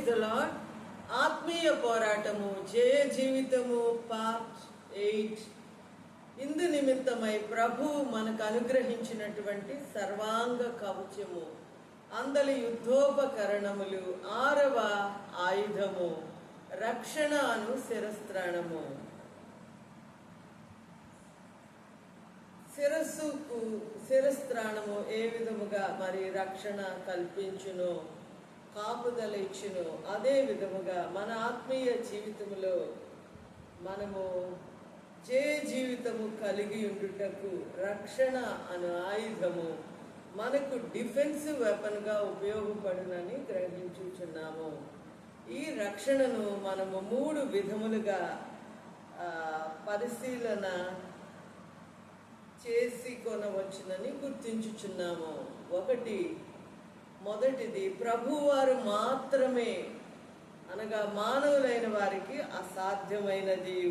Praise the lord. ఆత్మీయ పోరాటము జయ జీవితము పార్ట్ 8. ఇందు నిమిత్తమై ప్రభు మనకు అనుగ్రహించినటువంటి సర్వాంగ కవచము, అందలి యుద్ధోపకరణములు, 6వ ఆయుధము రక్షణ అను శిరస్త్రాణము. శిరస్త్రాణము ఏ విధముగా మరి రక్షణ కల్పించును, కాపుదల ఇచ్చును, అదే విధముగా మన ఆత్మీయ జీవితంలో మనము జయ జీవితము కలిగి ఉండుటకు రక్షణ అను ఆయుధము మనకు డిఫెన్సివ్ వెపన్గా ఉపయోగపడునని గ్రహించుచున్నాము. ఈ రక్షణను మనము 3 విధములుగా పరిశీలన చేసి కొనవచ్చునని గుర్తించుచున్నాము. మొదటిది ప్రభువారు మాత్రమే, అనగా మానవులైన వారికి అసాధ్యమైనది,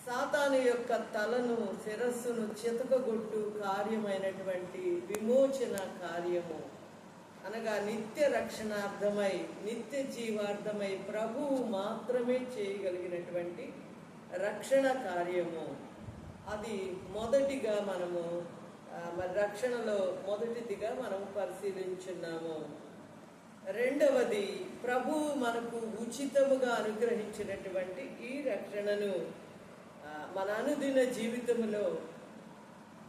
సాతాను యొక్క తలను శిరస్సును చితకగొట్టు కార్యమైనటువంటి విమోచన కార్యము, అనగా నిత్య రక్షణార్థమై నిత్య జీవార్థమై ప్రభువు మాత్రమే చేయగలిగినటువంటి రక్షణ కార్యము. అది మొదటిగా మనము మరి రక్షణలో మొదటిదిగా మనం పరిశీలించున్నాము. రెండవది, ప్రభువు మనకు ఉచితముగా అనుగ్రహించినటువంటి ఈ రక్షణను మన అనుదిన జీవితంలో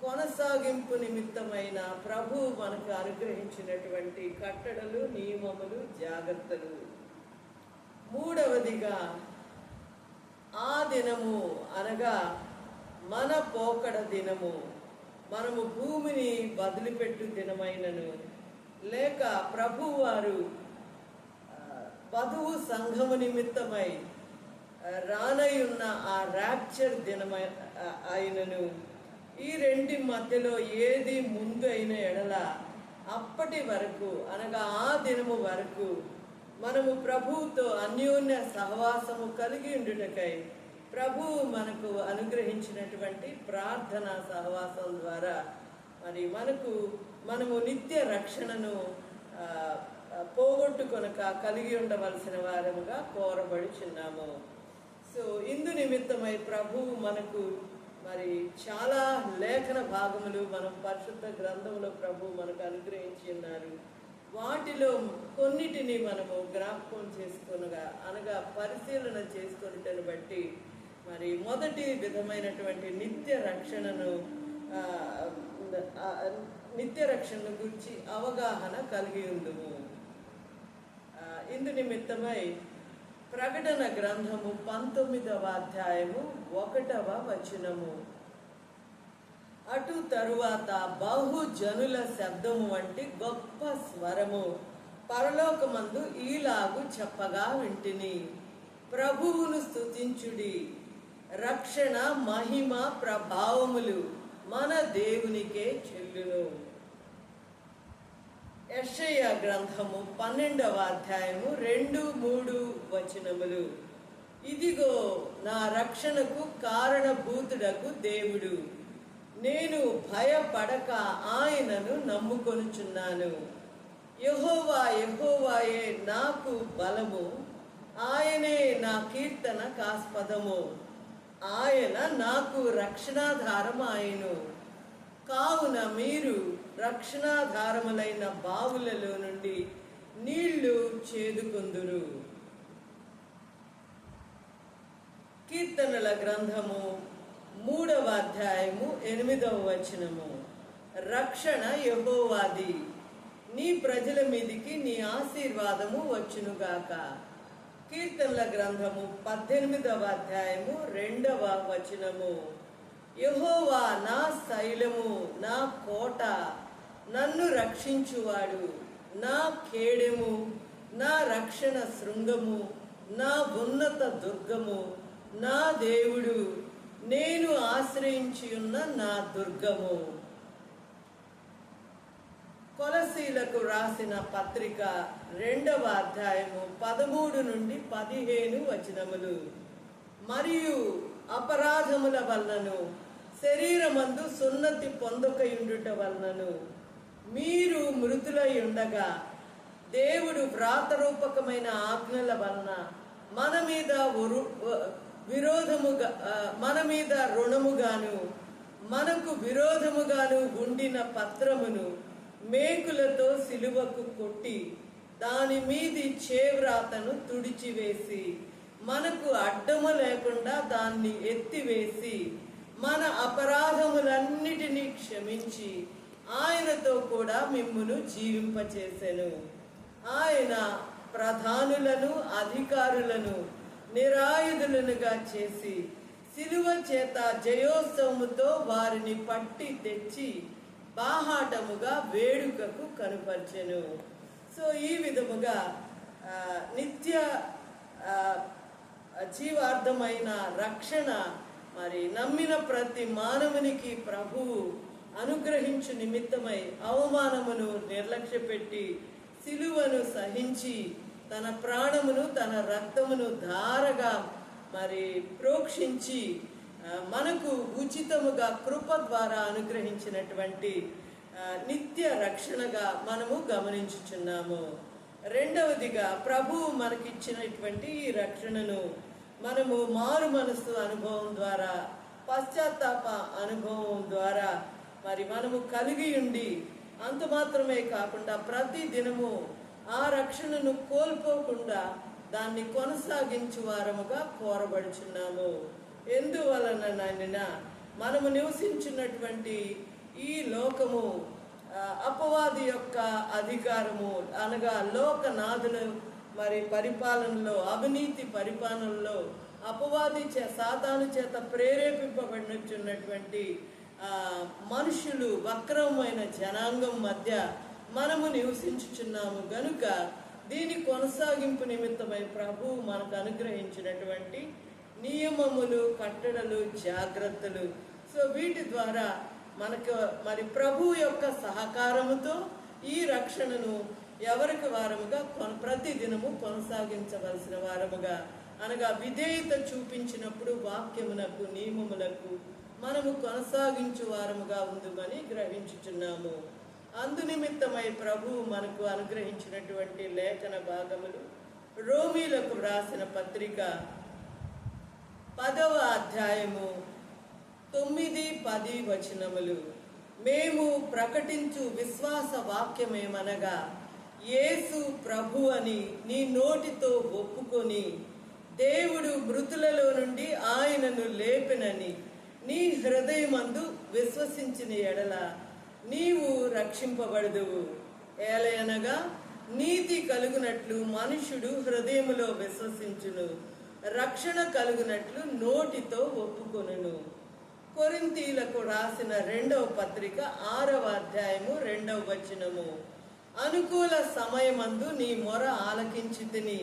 కొనసాగింపు నిమిత్తమైన ప్రభువు మనకు అనుగ్రహించినటువంటి కట్టడలు, నియమములు, జాగ్రత్తలు. మూడవదిగా, ఆ దినము అనగా మన పోకడ దినము, మనము భూమిని వదిలిపెట్టు దినమైనను, లేక ప్రభువారు వధువు సంఘము నిమిత్తమై రానయున్న ఆ ర్యాప్చర్ దినమై అయినను, ఈ రెండి మధ్యలో ఏది ముందు అయిన ఎడల అప్పటి వరకు అనగా ఆ దినము వరకు మనము ప్రభువుతో అన్యోన్య సహవాసము కలిగి ఉండుటకై ప్రభువు మనకు అనుగ్రహించినటువంటి ప్రార్థనా సహవాసం ద్వారా మరి మనము నిత్య రక్షణను పోగొట్టుకొనక కలిగి ఉండవలసిన వారముగా కోరబడుచున్నాము. సో ఇందు నిమిత్తమై ప్రభువు మనకు మరి చాలా లేఖన భాగములు మనం పరిశుద్ధ గ్రంథంలో ప్రభువు మనకు అనుగ్రహించి ఉన్నారు. వాటిలో కొన్నిటిని మనము జ్ఞాపకం చేసుకొనగా అనగా పరిశీలన చేసుకొనుటను బట్టి మరి మొదటి విధమైనటువంటి నిత్య రక్షణను గురించి అవగాహన కలిగి ఉండుము. ఇందు నిమిత్తమై ప్రకటన గ్రంథము 19వ అధ్యాయము 1వ వచనము. అటు తరువాత బహుజనుల శబ్దము వంటి గొప్ప స్వరము పరలోకమందు ఈలాగు చెప్పగా వింటిని, ప్రభువును స్తుతించుడి, రక్షణ, మహిమ, ప్రభావములు మన దేవునికే చెల్లును. యెషయా గ్రంథము 12వ అధ్యాయము 2-3 వచనములు. ఇదిగో నా రక్షణకు కారణభూతుడకు దేవుడు, నేను భయపడక ఆయనను నమ్ముకొనుచున్నాను. యెహోవా యెహోవాయే నాకు బలము, ఆయనే నా కీర్తన కాస్పదము, ఆయన నాకు రక్షణాధారం ఆయను. కావున మీరు రక్షణాధారములైన బావులలో నుండి నీళ్లు చేదుకొందురు. కీర్తనల గ్రంథము 3వ అధ్యాయము 8వ వచనము. రక్షణ యెహోవాది, నీ ప్రజల మీదికి నీ ఆశీర్వాదము వచ్చునుగాక. కీర్తనల గ్రంథము 18వ అధ్యాయము 2వ వచనము. యెహోవా నా శైలము, నా కోట, నన్ను రక్షించువాడు, నా కేడెము, నా రక్షణ శృంగము, నా ఉన్నత దుర్గము, నా దేవుడు, నేను ఆశ్రయించి ఉన్న నా దుర్గము. కొలసీలకు రాసిన పత్రిక 2వ అధ్యాయము 13-15 వచనములు. మరియు అపరాధముల వలనను శరీరమందు సున్నతి పొందకయుండుట వలనను మీరు మృతులై ఉండగా దేవుడు వ్రాతరూపకమైన ఆజ్ఞల వలన మన మీద విరోధముగా మన మీద రుణముగాను మనకు విరోధముగాను ఉండిన పత్రమును మేకులతో సిలువకు కొట్టి దాని మీది చేవ్రాతను తుడిచివేసి మనకు అడ్డము లేకుండా దాన్ని ఎత్తివేసి మన అపరాధములన్నిటినీ క్షమించి ఆయనతో కూడా మిమ్మును జీవింపచేసెను. ఆయన ప్రధానులను అధికారులను నిరాయుధులనుగా చేసి సిలువ చేత జయోత్సవముతో వారిని పట్టి తెచ్చి బాహాటముగా వేడుకకు కనుపర్చెను. సో ఈ విధముగా నిత్య జీవార్థమైన రక్షణ మరి నమ్మిన ప్రతి మానవునికి ప్రభువు అనుగ్రహించు నిమిత్తమై అవమానమును నిర్లక్ష్యపెట్టి సిలువను సహించి తన ప్రాణమును తన రక్తమును ధారగా మరి ప్రోక్షించి మనకు ఉచితముగా కృప ద్వారా అనుగ్రహించినటువంటి నిత్య రక్షణగా మనము గమనించుచున్నాము. రెండవదిగా ప్రభువు మనకిచ్చినటువంటి ఈ రక్షణను మనము మారు మనస్సు అనుభవం ద్వారా, పశ్చాత్తాప అనుభవం ద్వారా మరి మనము కలిగి ఉండి అంత మాత్రమే కాకుండా ప్రతి దినము ఆ రక్షణను కోల్పోకుండా దాన్ని కొనసాగించు వారముగా కోరబడుచున్నాము. ఎందువలనైనా మనము నివసించినటువంటి ఈ లోకము అపవాది యొక్క అధికారము అనగా లోకనాథులు మరి పరిపాలనలో, అవినీతి పరిపాలనలో అపవాది సాతాను చేత ప్రేరేపింపబడినటువంటి మనుషులు వక్రమైన జనాంగం మధ్య మనము నివసించుచున్నాము గనుక దీని కొనసాగింపు నిమిత్తమై ప్రభువు మనకు అనుగ్రహించినటువంటి నియమములు, కట్టడలు, జాగ్రత్తలు. సో వీటి ద్వారా మనకు మరి ప్రభు యొక్క సహకారముతో ఈ రక్షణను ఎవరికి వారముగా ప్రతి దినము కొనసాగించవలసిన వారముగా అనగా విధేయత చూపించినప్పుడు వాక్యమునకు, నియమములకు మనము కొనసాగించు వారముగా ఉందని గ్రహించుచున్నాము. అందు నిమిత్తమై ప్రభువు మనకు అనుగ్రహించినటువంటి లేఖన భాగములు రోమీలకు వ్రాసిన పత్రిక 10వ అధ్యాయము 9-10 వచనములు. మేము ప్రకటించు విశ్వాస వాక్యమేమనగా, యేసు ప్రభు అని నీ నోటితో ఒప్పుకొని దేవుడు మృతులలో నుండి ఆయనను లేపెనని నీ హృదయమందు విశ్వసించిన ఎడల నీవు రక్షింపబడదువు. ఏలయనగా నీతి కలుగునట్లు మనుషుడు హృదయములో విశ్వసించును, రక్షణ కలుగునట్లు నోటితో ఒప్పుకొనును. కొరింథీలకు రాసిన 2వ పత్రిక 6వ అధ్యాయము 2వ వచనము. అనుకూల సమయమందు నీ మొర ఆలకించితిని,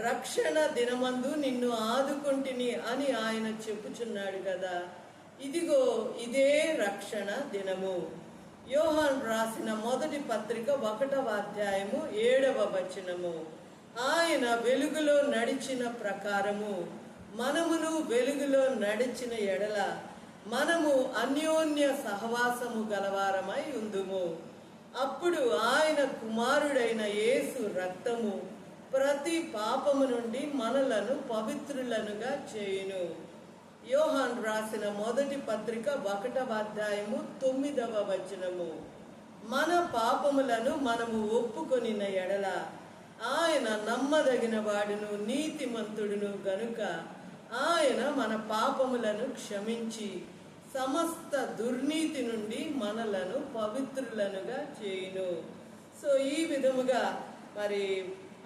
రక్షణ దినమందు నిన్ను ఆదుకొంటిని అని ఆయన చెప్పుచున్నాడు కదా. ఇదిగో ఇదే రక్షణ దినము. యోహాను రాసిన మొదటి పత్రిక 1వ అధ్యాయము 7వ వచనము. ఆయన వెలుగులో నడిచిన ప్రకారము మనమును వెలుగులో నడిచిన ఎడల మనము అన్యోన్య సహవాసము గలవారమై ఉందుము. అప్పుడు ఆయన కుమారుడైన యేసు రక్తము ప్రతి పాపము నుండి మనలను పవిత్రులనుగా చేయును. యోహాను రాసిన మొదటి పత్రిక 1వ అధ్యాయము 9వ వచనము. మన పాపములను మనము ఒప్పుకొనిన ఎడల ఆయన నమ్మదగిన వాడును నీతిమంతుడును గనుక ఆయన మన పాపములను క్షమించి సమస్త దుర్నీతి నుండి మనలను పవిత్రులనుగా చేయును. సో ఈ విధముగా మరి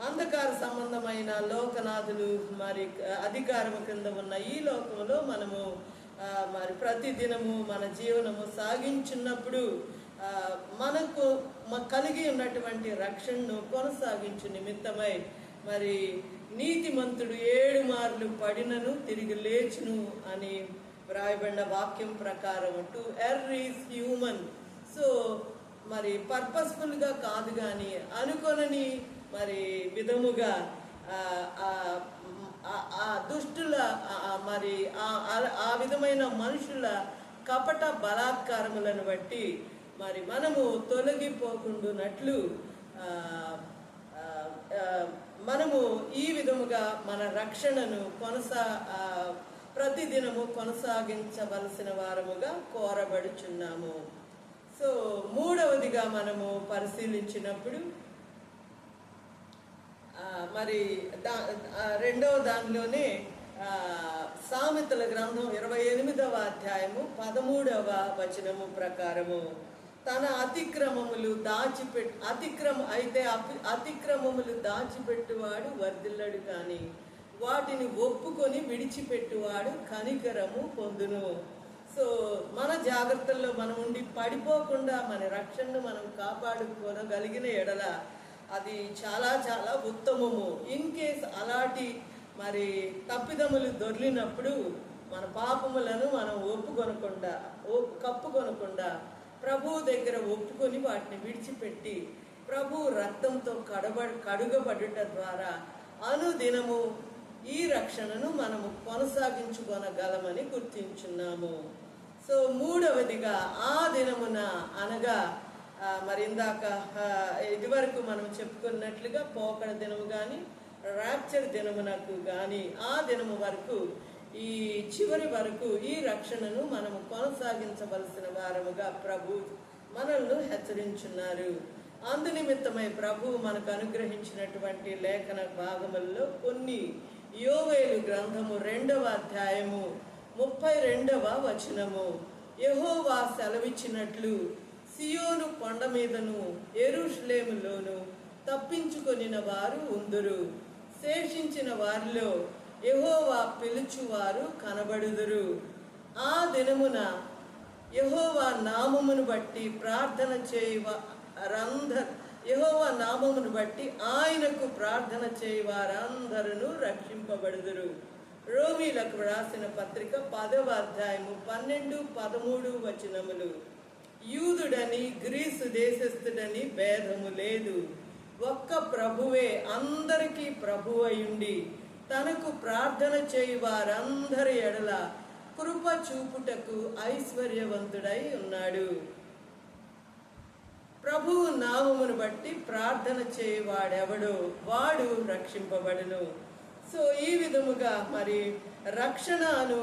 అంధకార సంబంధమైన లోకనాథులు మరి అధికారము కింద ఉన్న ఈ లోకంలో మనము మరి ప్రతిదినము మన జీవనము సాగించున్నప్పుడు మనకు కలిగి ఉన్నటువంటి రక్షణను కొనసాగించు నిమిత్తమై మరి నీతిమంతుడు 7 మార్లు పడినను తిరిగి లేచును అని వ్రాయబడిన వాక్యం ప్రకారం to er is human. So మరి పర్పస్ఫుల్గా కాదు కానీ అనుకొనని మరి విధముగా ఆ దుష్టుల మరి ఆ విధమైన మనుషుల కపట బలాత్కారములను బట్టి మరి మనము తొలగిపోకుండానట్లు మనము ఈ విధముగా మన రక్షణను ప్రతిదినము కొనసాగించవలసిన వారముగా కోరబడుచున్నాము. సో మూడవదిగా మనము పరిశీలించినప్పుడు మరి రెండవ దానిలోనే సామెతల గ్రంథం 28వ అధ్యాయము 13వ వచనము ప్రకారము తన అతిక్రమములు అతిక్రమములు దాచిపెట్టువాడు వర్ధిల్లడు, కానీ వాటిని ఒప్పుకొని విడిచిపెట్టువాడు కనికరము పొందును. సో మన జాగ్రత్తల్లో మనం ఉండి పడిపోకుండా మన రక్షణను మనం కాపాడుకోగలిగిన ఎడల అది చాలా చాలా ఉత్తమము. ఇన్ కేస్ అలాంటి మరి తప్పిదములు దొర్లినప్పుడు మన పాపములను మనం కప్పుకొనకుండా ప్రభువు దగ్గర ఒప్పుకొని వాటిని విడిచిపెట్టి ప్రభు రక్తంతో కడుగబడుట ద్వారా అనుదినము ఈ రక్షణను మనము కొనసాగించుకొనగలమని గుర్తించున్నాము. సో మూడవదిగా ఆ దినమున అనగా మరి ఇందాక ఇదివరకు మనం చెప్పుకున్నట్లుగా పోకడ దినము కానీ ర్యాప్చర్ దినమునకు కానీ ఆ దినము వరకు ఈ చివరి వరకు ఈ రక్షణను మనము కొనసాగించవలసిన వారముగా ప్రభు మనల్ని హెచ్చరించున్నారు. అందునిమిత్తమై ప్రభు మనకు అనుగ్రహించినటువంటి లేఖన భాగముల్లో కొన్ని యోవేలు గ్రంథము 2వ అధ్యాయము 32వ వచనము, యెహోవా సెలవిచ్చినట్లు సియోను కొండ మీదను యెరూషలేములోను తప్పించుకొనిన వారు ఉందురు, శేషించిన వారిలో యెహోవా పిలుచువారు కనబడుదురు. ఆ దినమున యెహోవా నామమును బట్టి ఆయనకు ప్రార్థన చేయవారందరూ రక్షింపబడుదురు. రోమీలకు రాసిన పత్రిక 10వ అధ్యాయము 12, 13 వచనములు, యూదుడని గ్రీసు దేశస్థుడని భేదము లేదు, ఒక్క ప్రభువే అందరికీ ప్రభువయుండి తనకు ప్రార్థన చేయి వారందరి ఎడల కృప చూపుటకు ఐశ్వర్యవంతుడై ఉన్నాడు. ప్రభువు నామమును బట్టి ప్రార్థన చేయవాడెవడో వాడు రక్షింపబడును. సో ఈ విధముగా మరి రక్షణను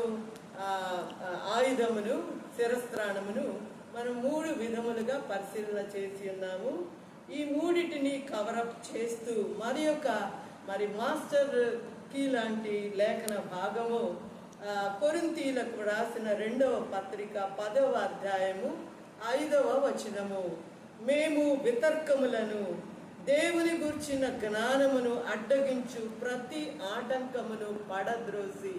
ఆయుధమును శిరస్త్రాణమును మనం 3 విధములుగా పరిశీలన చేసి ఉన్నాము. ఈ మూడిటిని కవరప్ చేస్తూ మరి మాస్టర్ కీ లాంటి లేఖన భాగము కొరింథీలకు రాసిన 2వ పత్రిక 10వ అధ్యాయము 5వ వచనము, మేము వితర్కములను దేవుని గూర్చిన జ్ఞానమును అడ్డగించు ప్రతి ఆటంకమును పడద్రోసి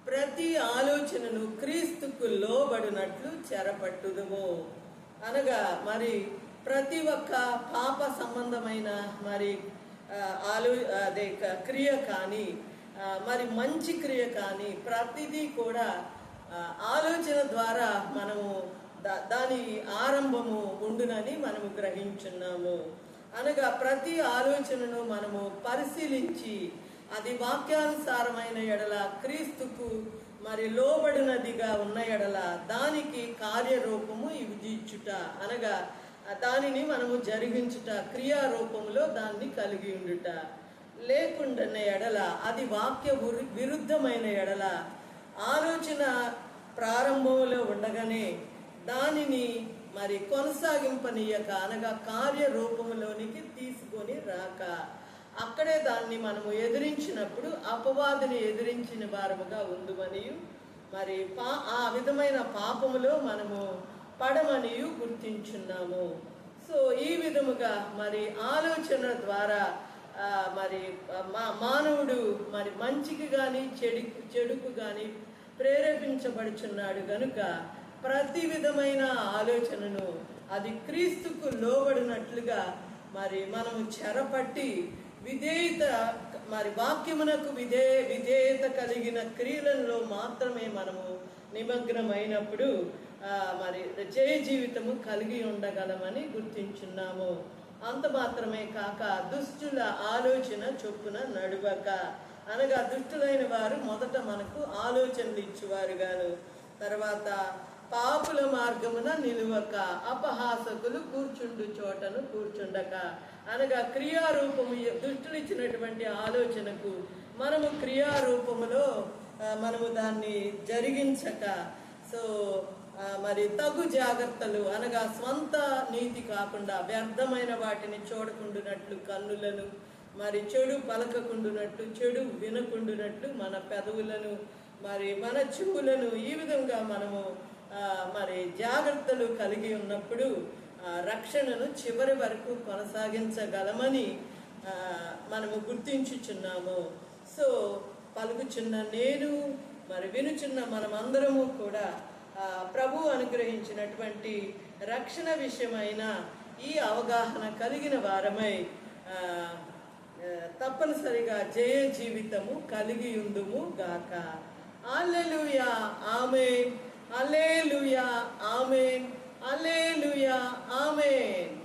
ప్రతి ఆలోచనను క్రీస్తుకు లోబడినట్లు చెరపట్టుదుము. అనగా మరి ప్రతి ఒక్క పాప సంబంధమైన మరి క్రియ కానీ మరి మంచి క్రియ కానీ ప్రతిదీ కూడా ఆలోచన ద్వారా మనము దాని ఆరంభము ఉండునని మనము గ్రహించున్నాము. అనగా ప్రతి ఆలోచనను మనము పరిశీలించి అది వాక్యానుసారమైన ఎడల క్రీస్తుకు మరి లోబడినదిగా ఉన్న ఎడల దానికి కార్యరూపము ఇచ్చుట, అనగా దానిని మనము జరిగించుట, క్రియారూపంలో దాన్ని కలిగి ఉండుట. లేకుండానే ఎడల అది వాక్య విరుద్ధమైన ఎడల ఆలోచన ప్రారంభంలో ఉండగానే దానిని మరి కొనసాగింపనీయక, అనగా కార్యరూపంలోనికి తీసుకొని రాక అక్కడే దాన్ని మనము ఎదిరించినప్పుడు అపవాదిని ఎదిరించిన వారముగా ఉందుమనియు మరి ఆ విధమైన పాపములో మనము పడమనియు గుర్తించున్నాము. సో ఈ విధముగా మరి ఆలోచన ద్వారా మరి మానవుడు మరి మంచికి కానీ చెడుకు కానీ ప్రేరేపించబడుచున్నాడు గనుక ప్రతి విధమైన ఆలోచనను అది క్రీస్తుకు లోబడినట్లుగా మరి మనము చెరపట్టి విధేయత మరి వాక్యమునకు విధేయత కలిగిన క్రియలలో మాత్రమే మనము నిమగ్నమైనప్పుడు మరి జయ జీవితము కలిగి ఉండగలమని గుర్తించున్నాము. అంత మాత్రమే కాక దుష్టుల ఆలోచన చొప్పున నడువక, అనగా దుష్టులైన వారు మొదట మనకు ఆలోచనలు ఇచ్చేవారు గాను, తర్వాత పాపుల మార్గమున నిలువక, అపహాసకులు కూర్చుండు చోటను కూర్చుండక. అనగా క్రియారూపము, దుష్టులు ఇచ్చినటువంటి ఆలోచనకు మనము క్రియారూపములో మనము దాన్ని జరిగించక, సో మరి తగు జాగ్రత్తలు అనగా స్వంత నీతి కాకుండా వ్యర్థమైన వాటిని చూడకుండునట్లు కన్నులను, మరి చెడు పలకకుండునట్లు, చెడు వినకుండునట్లు మన పెదవులను, మరి మన చెవులను, ఈ విధంగా మనము మరి జాగ్రత్తలు కలిగి ఉన్నప్పుడు రక్షణను చివరి వరకు కొనసాగించగలమని మనము గుర్తించుచున్నాము. సో పలుకుచున్న నేను, మరి వినుచున్న మనమందరము కూడా ప్రభు అనుగ్రహించినటువంటి రక్షణ విషయమైన ఈ అవగాహన కలిగిన వారమై తప్పనిసరిగా జయ జీవితము కలిగి ఉందుము గాక. హల్లెలూయా, ఆమేన్. హల్లెలూయా, ఆమేన్. హల్లెలూయా, ఆమేన్.